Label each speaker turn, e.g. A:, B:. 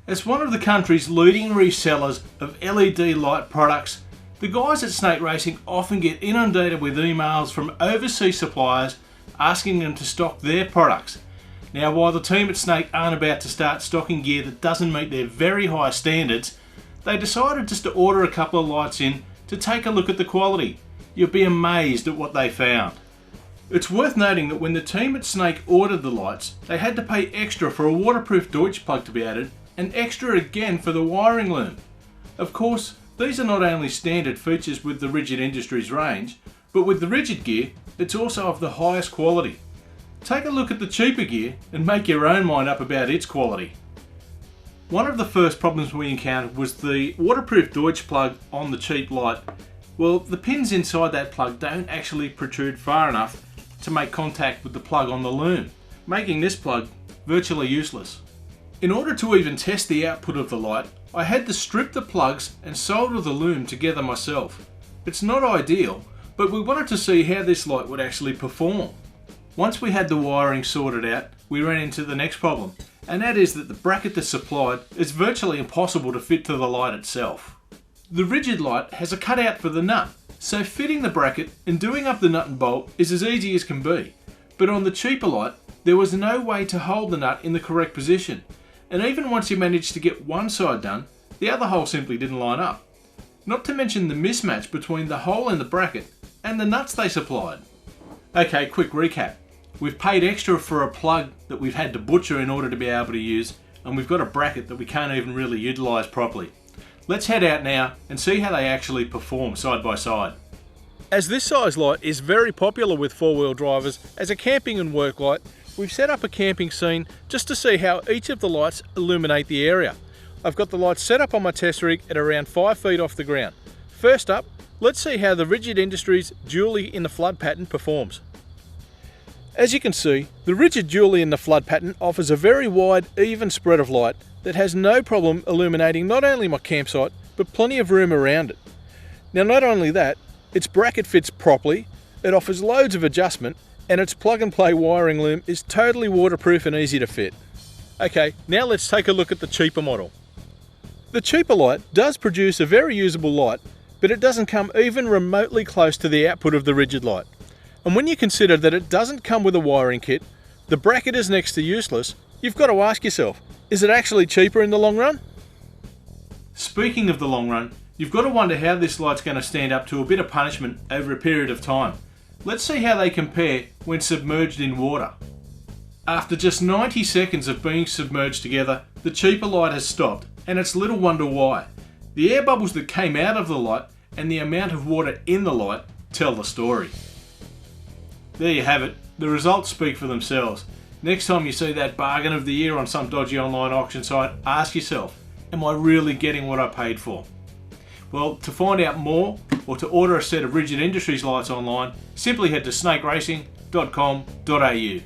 A: As one of the country's leading resellers of LED light products, the guys at Snake Racing often get inundated with emails from overseas suppliers asking them to stock their products. Now, while the team at Snake aren't about to start stocking gear that doesn't meet their very high standards, they decided just to order a couple of lights in to take a look at the quality. You'll be amazed at what they found. It's worth noting that when the team at Snake ordered the lights, they had to pay extra for a waterproof Deutsch plug to be added, and extra again for the wiring loom. Of course, these are not only standard features with the Rigid Industries range, but with the Rigid gear, it's also of the highest quality. Take a look at the cheaper gear and make your own mind up about its quality. One of the first problems we encountered was the waterproof Deutsch plug on the cheap light. Well, the pins inside that plug don't actually protrude far enough to make contact with the plug on the loom, making this plug virtually useless. In order to even test the output of the light, I had to strip the plugs and solder the loom together myself. It's not ideal, but we wanted to see how this light would actually perform. Once we had the wiring sorted out, we ran into the next problem, and that is that the bracket that's supplied is virtually impossible to fit to the light itself. The Rigid light has a cutout for the nut, so fitting the bracket and doing up the nut and bolt is as easy as can be. But on the cheaper light, there was no way to hold the nut in the correct position, and even once you managed to get one side done, the other hole simply didn't line up. Not to mention the mismatch between the hole in the bracket and the nuts they supplied. Okay, quick recap. We've paid extra for a plug that we've had to butcher in order to be able to use, and we've got a bracket that we can't even really utilise properly. Let's head out now and see how they actually perform side by side. As this size light is very popular with four-wheel drivers as a camping and work light, we've set up a camping scene just to see how each of the lights illuminate the area. I've got the lights set up on my test rig at around 5 feet off the ground. First up, let's see how the Rigid Industries Dually in the flood pattern performs. As you can see, the Rigid Dually in the flood pattern offers a very wide, even spread of light that has no problem illuminating not only my campsite, but plenty of room around it. Now, not only that, its bracket fits properly, it offers loads of adjustment, and its plug and play wiring loom is totally waterproof and easy to fit. Okay, now let's take a look at the cheaper model. The cheaper light does produce a very usable light, but it doesn't come even remotely close to the output of the Rigid light. And when you consider that it doesn't come with a wiring kit, the bracket is next to useless, you've got to ask yourself, is it actually cheaper in the long run? Speaking of the long run, you've got to wonder how this light's going to stand up to a bit of punishment over a period of time. Let's see how they compare when submerged in water. After just 90 seconds of being submerged together, the cheaper light has stopped, and it's little wonder why. The air bubbles that came out of the light and the amount of water in the light tell the story. There you have it, the results speak for themselves. Next time you see that bargain of the year on some dodgy online auction site, ask yourself, am I really getting what I paid for? Well, to find out more or to order a set of Rigid Industries lights online, simply head to snakeracing.com.au.